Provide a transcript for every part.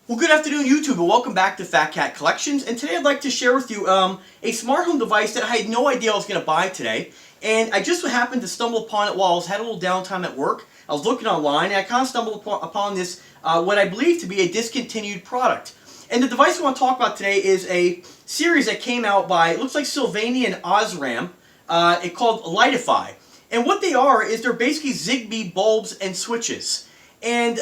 Well, good afternoon, YouTube, and welcome back to Fat Cat Collections. And today I'd like to share with you a smart home device that I had no idea I was going to buy today. And I just happened to stumble upon it while I had a little downtime at work. I was looking online, and I kind of stumbled upon this, what I believe to be a discontinued product. And the device I want to talk about today is a series that came out by, it looks like Sylvania Osram, it's called Lightify. And what they are is they're basically Zigbee bulbs and switches. And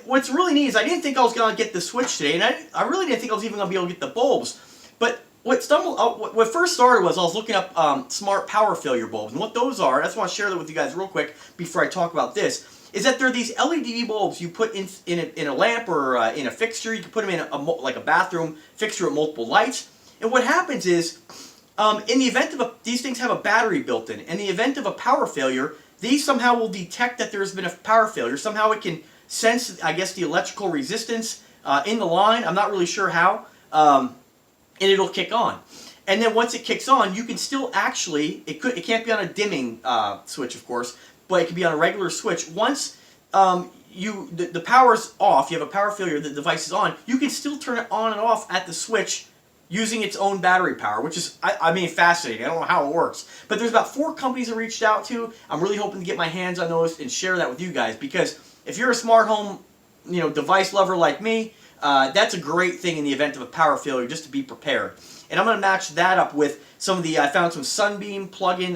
what's really neat is I didn't think I was going to get the switch today, and I really didn't think I was even going to be able to get the bulbs. But what first started was I was looking up smart power failure bulbs, and what those are, and I just want to share that with you guys real quick before I talk about this, is that they're these LED bulbs you put in a lamp or in a fixture. You can put them in like a bathroom fixture with multiple lights. And what happens is, in the event of these things have a battery built in the event of a power failure, these somehow will detect that there's been a power failure. Somehow it can sense, I guess, the electrical resistance in the line. I'm not really sure how. And it'll kick on. And then once it kicks on, you can still actually, it can't be on a dimming switch, of course, but it can be on a regular switch. Once the power's off, you have a power failure, the device is on, you can still turn it on and off at the switch using its own battery power, which is, I mean, fascinating. I don't know how it works. But there's about 4 companies I reached out to. I'm really hoping to get my hands on those and share that with you guys, because if you're a smart home, device lover like me, that's a great thing in the event of a power failure, just to be prepared. And I'm going to match that up with some of I found some Sunbeam plug-in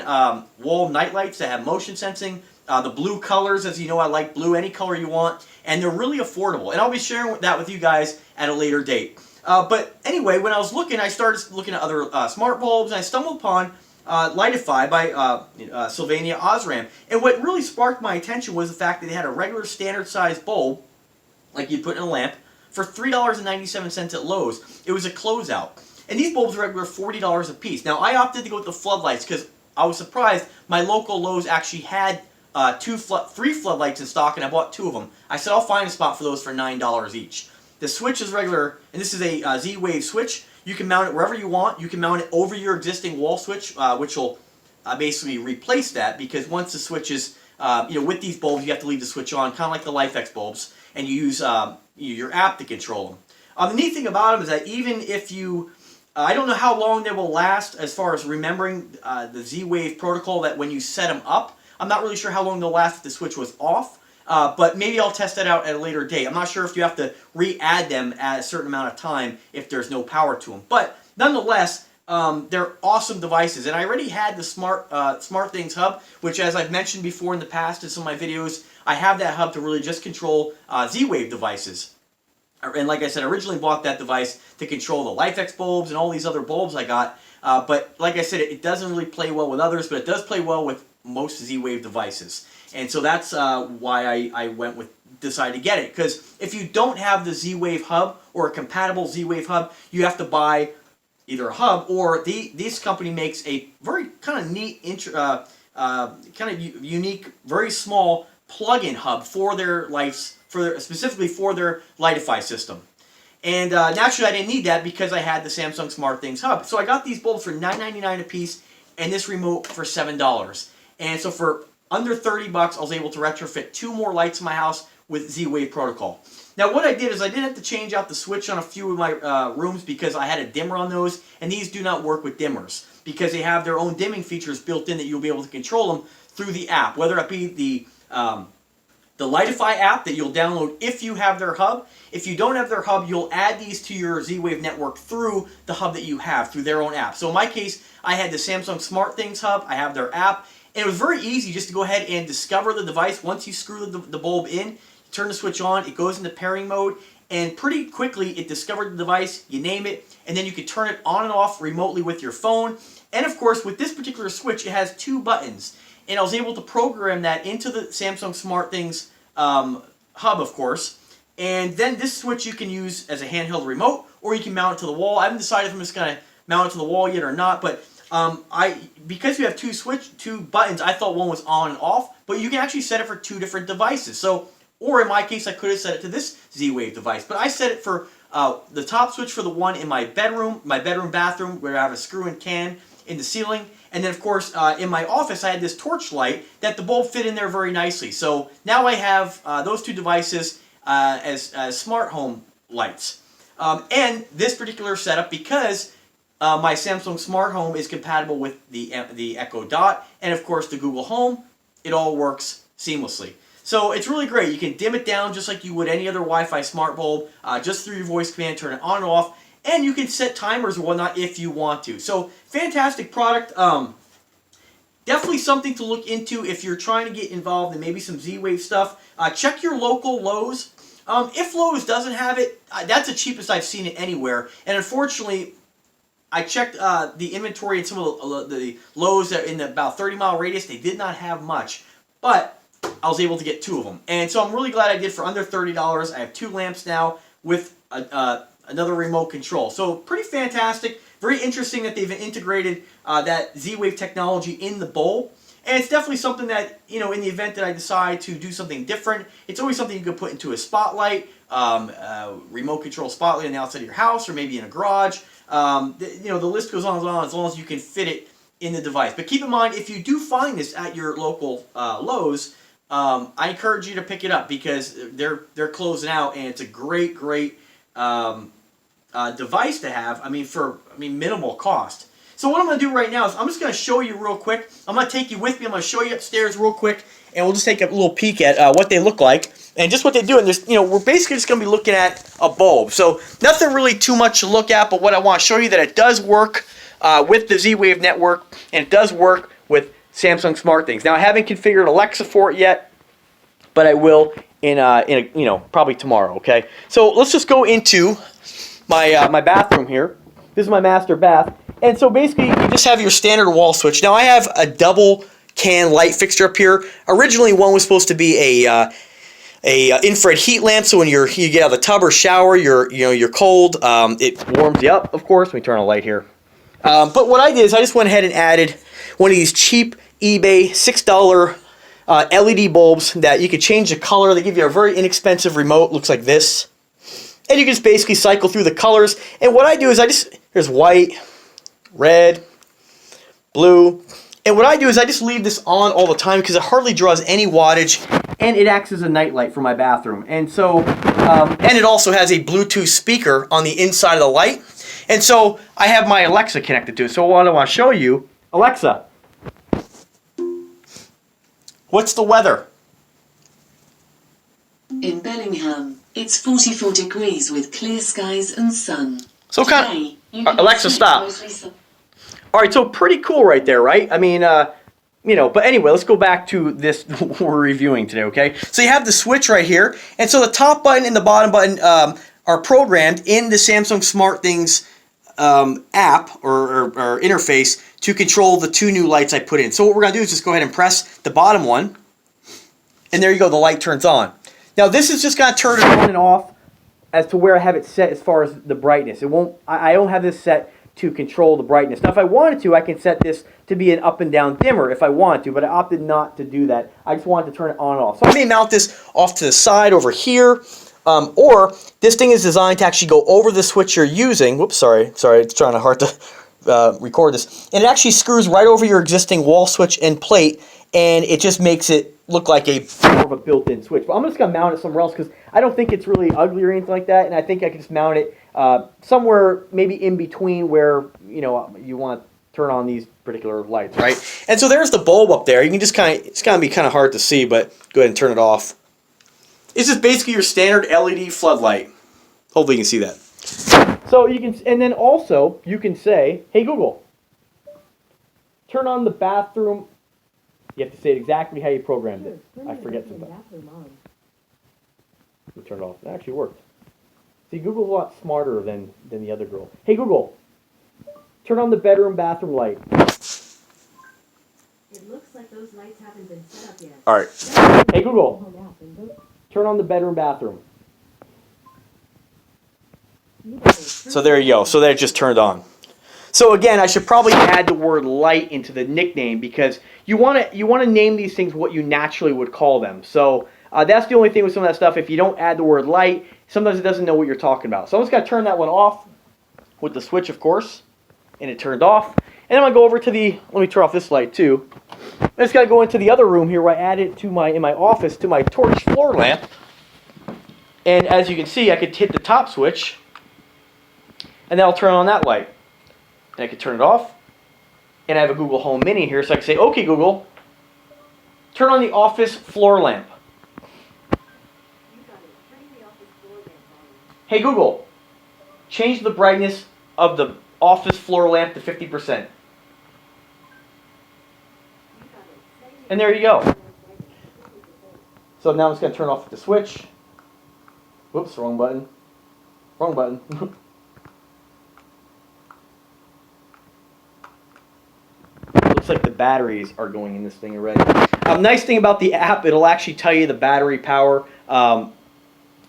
wall night lights that have motion sensing. The blue colors, as you know, I like blue, any color you want. And they're really affordable. And I'll be sharing that with you guys at a later date. But anyway, when I was looking, I started looking at other smart bulbs, and I stumbled upon Lightify by Sylvania Osram. And what really sparked my attention was the fact that they had a regular standard size bulb, like you'd put in a lamp, for $3.97 at Lowe's. It was a closeout. And these bulbs are regular $40 a piece. Now, I opted to go with the floodlights because I was surprised my local Lowe's actually had 3 floodlights in stock, and I bought 2 of them. I said I'll find a spot for those for $9 each. The switch is regular, and this is a Z-Wave switch. You can mount it wherever you want. You can mount it over your existing wall switch, which will basically replace that, because once the switch is, with these bulbs, you have to leave the switch on, kind of like the LifeX bulbs, and you use your app to control them. The neat thing about them is that even if you, I don't know how long they will last as far as remembering the Z-Wave protocol, that when you set them up, I'm not really sure how long they'll last if the switch was off. But maybe I'll test that out at a later date. I'm not sure if you have to re-add them at a certain amount of time if there's no power to them. But nonetheless, they're awesome devices. And I already had the SmartThings hub, which, as I've mentioned before in the past in some of my videos, I have that hub to really just control Z-Wave devices. And like I said, I originally bought that device to control the LifeX bulbs and all these other bulbs I got. But like I said, it doesn't really play well with others, but it does play well with most Z-Wave devices. And so that's why I decided to get it. Because if you don't have the Z-Wave hub or a compatible Z-Wave hub, you have to buy either a hub, or this company makes a very kind of neat, kind of unique, very small plug-in hub for their lights, specifically for their Lightify system. And naturally, I didn't need that because I had the Samsung SmartThings hub. So I got these bulbs for $9.99 a piece, and this remote for $7. And so for under 30 bucks, I was able to retrofit 2 more lights in my house with Z-Wave protocol. Now, what I did is I did have to change out the switch on a few of my rooms because I had a dimmer on those, and these do not work with dimmers because they have their own dimming features built in that you'll be able to control them through the app, whether it be the Lightify app that you'll download if you have their hub. If you don't have their hub, you'll add these to your Z-Wave network through the hub that you have, through their own app. So in my case, I had the Samsung SmartThings hub, I have their app, and it was very easy just to go ahead and discover the device. Once you screw the bulb in, you turn the switch on, it goes into pairing mode, and pretty quickly it discovered the device, you name it, and then you can turn it on and off remotely with your phone. And of course, with this particular switch, it has 2 buttons, and I was able to program that into the Samsung SmartThings hub, of course. And then this switch you can use as a handheld remote, or you can mount it to the wall. I haven't decided if I'm just going to mount it to the wall yet or not, but because you have 2 buttons, I thought one was on and off, but you can actually set it for 2 different devices. So, or in my case, I could have set it to this Z-Wave device, but I set it for the top switch for the one in my bathroom, where I have a screw-in can in the ceiling, and then of course in my office I had this torch light that the bulb fit in there very nicely. So now I have those 2 devices as smart home lights. And this particular setup, because my Samsung Smart Home is compatible with the Echo Dot and of course the Google Home, it all works seamlessly. So it's really great. You can dim it down just like you would any other Wi-Fi smart bulb, just through your voice command, turn it on and off, and you can set timers or whatnot if you want to. So fantastic product. Definitely something to look into if you're trying to get involved in maybe some Z-Wave stuff. Check your local Lowe's. If Lowe's doesn't have it, that's the cheapest I've seen it anywhere. And unfortunately, I checked the inventory in some of the Lowe's that in the about 30-mile radius. They did not have much, but I was able to get 2 of them. And so I'm really glad I did for under $30. I have 2 lamps now with another remote control. So pretty fantastic. Very interesting that they've integrated that Z-Wave technology in the bulb. And it's definitely something that, you know, in the event that I decide to do something different, it's always something you could put into a spotlight, remote control spotlight on the outside of your house or maybe in a garage. You know, the list goes on as long as you can fit it in the device. But keep in mind, if you do find this at your local Lowe's, I encourage you to pick it up because they're closing out, and it's a great device to have. I mean, for minimal cost. So what I'm going to do right now is I'm just going to show you real quick. I'm going to take you with me. I'm going to show you upstairs real quick, and we'll just take a little peek at what they look like and just what they do. And there's, you know, we're basically just going to be looking at a bulb. So nothing really too much to look at, but what I want to show you that it does work with the Z-Wave network, and it does work with Samsung SmartThings. Now I haven't configured Alexa for it yet, but I will in a, you know, probably tomorrow. Okay. So let's just go into my my bathroom here. This is my master bath. And so basically, you just have your standard wall switch. Now, I have a double can light fixture up here. Originally, one was supposed to be a infrared heat lamp, so when you get out of the tub or shower, you're cold. It warms you up, of course. Let me turn on a light here. But what I did is I just went ahead and added one of these cheap eBay $6 LED bulbs that you could change the color. They give you a very inexpensive remote. Looks like this. And you can just basically cycle through the colors. And what I do is here's white, red, blue, and what I do is I just leave this on all the time because it hardly draws any wattage, and it acts as a night light for my bathroom. And so, and it also has a Bluetooth speaker on the inside of the light, and so I have my Alexa connected to it. So what I want to show you, Alexa, what's the weather? In Bellingham, it's 44 degrees with clear skies and sun. So kind of, Alexa, stop. All right, so pretty cool right there, right? I mean, you know, but anyway, let's go back to this we're reviewing today, okay? So you have the switch right here, and so the top button and the bottom button are programmed in the Samsung SmartThings app or interface to control the 2 new lights I put in. So what we're going to do is just go ahead and press the bottom one, and there you go, the light turns on. Now this is just going to turn it on and off as to where I have it set as far as the brightness. It won't. I don't have this set to control the brightness. Now, if I wanted to, I can set this to be an up and down dimmer if I wanted to, but I opted not to do that. I just wanted to turn it on and off. So I may mount this off to the side over here, or this thing is designed to actually go over the switch you're using. Whoops, sorry, it's trying hard to record this. And it actually screws right over your existing wall switch and plate, and it just makes it look like more of a built-in switch. But I'm just going to mount it somewhere else because I don't think it's really ugly or anything like that, and I think I can just mount it somewhere maybe in between where, you know, you want to turn on these particular lights, right? And so there's the bulb up there. You can just it's going to be kind of hard to see, but go ahead and turn it off. This is basically your standard LED floodlight. Hopefully you can see that. So you can, and then also you can say, hey Google, turn on the bathroom. You have to say it exactly how you programmed it. I forget sometimes. We turned it off. It actually worked. See, Google's a lot smarter than the other girl. Hey Google, turn on the bathroom light. It looks like those lights haven't been set up yet. All right. Hey Google, turn on the bathroom. So there you go. So that just turned on. So again, I should probably add the word light into the nickname because you want to name these things what you naturally would call them. So that's the only thing with some of that stuff. If you don't add the word light, sometimes it doesn't know what you're talking about. So I'm just going to turn that one off with the switch, of course, and it turned off. And then I'm going to go over to let me turn off this light too. I just got to go into the other room here where I added it to in my office to my torch floor lamp. And as you can see, I could hit the top switch, and that'll turn on that light. And I could turn it off. And I have a Google Home Mini here, so I can say, okay, Google, turn on the office floor lamp. Hey, Google, change the brightness of the office floor lamp to 50%. And there you go. So now I'm just going to turn off the switch. Whoops, wrong button. Wrong button. Looks like the batteries are going in this thing already. Nice thing about the app, it'll actually tell you the battery power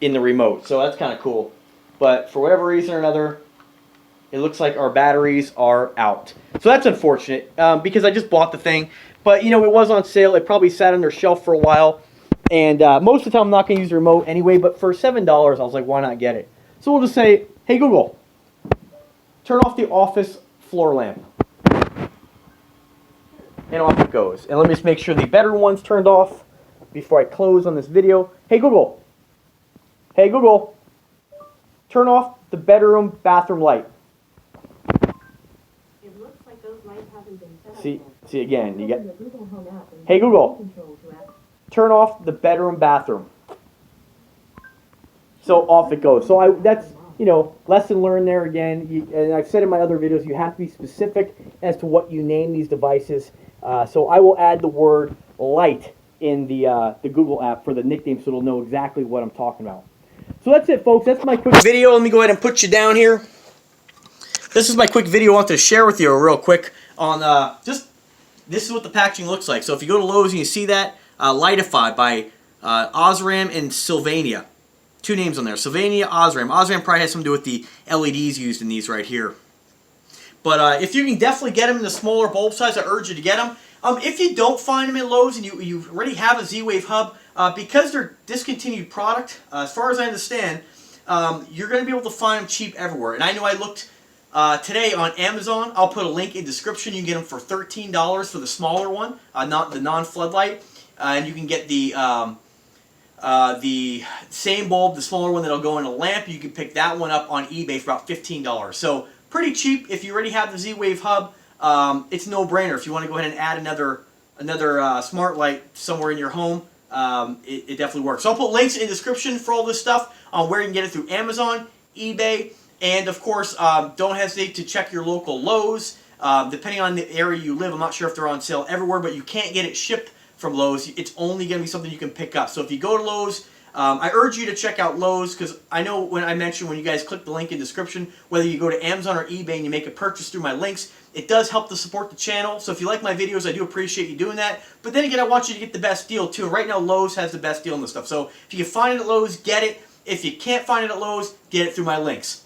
in the remote. So that's kind of cool. But for whatever reason or another, it looks like our batteries are out. So that's unfortunate because I just bought the thing. But, you know, it was on sale. It probably sat on their shelf for a while. And most of the time I'm not going to use the remote anyway. But for $7, I was like, why not get it? So we'll just say, hey, Google, turn off the office floor lamp. And off it goes. And let me just make sure the better one's turned off before I close on this video. Hey, Google. Hey, Google. Turn off the bedroom bathroom light. It looks like those lights haven't been set up See yet. again. You get. Open the Google Home app and Hey, Google. control to app. Turn off the bedroom bathroom. So off it goes. So that's, you know, lesson learned there again. And I've said in my other videos, you have to be specific as to what you name these devices. So I will add the word light in the Google app for the nickname so it'll know exactly what I'm talking about. So that's it, folks. That's my quick video. Let me go ahead and put you down here. This is my quick video I want to share with you real quick on just this is what the packaging looks like. So if you go to Lowe's and you see that, Lightify by Osram and Sylvania. Two names on there. Sylvania Osram. Osram probably has something to do with the LEDs used in these right here. But if you can definitely get them in the smaller bulb size, I urge you to get them. If you don't find them in Lowe's and you already have a Z-Wave hub, because they're discontinued product, as far as I understand, you're going to be able to find them cheap everywhere. And I know I looked today on Amazon. I'll put a link in the description. You can get them for $13 for the smaller one, not the non-floodlight. And you can get the same bulb, the smaller one that'll go in a lamp. You can pick that one up on eBay for about $15. So pretty cheap if you already have the Z-Wave hub. It's no-brainer if you want to go ahead and add another smart light somewhere in your home. It definitely works. So I'll put links in the description for all this stuff on where you can get it through Amazon, eBay, and of course, don't hesitate to check your local Lowe's. Depending on the area you live, I'm not sure if they're on sale everywhere, but you can't get it shipped from Lowe's. It's only going to be something you can pick up. So if you go to Lowe's, I urge you to check out Lowe's because I know when I mentioned when you guys click the link in the description, whether you go to Amazon or eBay and you make a purchase through my links, it does help to support the channel. So if you like my videos, I do appreciate you doing that. But then again, I want you to get the best deal too. Right now, Lowe's has the best deal on this stuff. So if you can find it at Lowe's, get it. If you can't find it at Lowe's, get it through my links.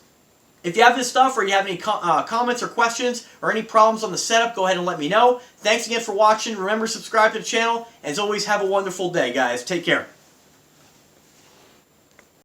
If you have this stuff or you have any comments or questions or any problems on the setup, go ahead and let me know. Thanks again for watching. Remember, subscribe to the channel. As always, have a wonderful day, guys. Take care.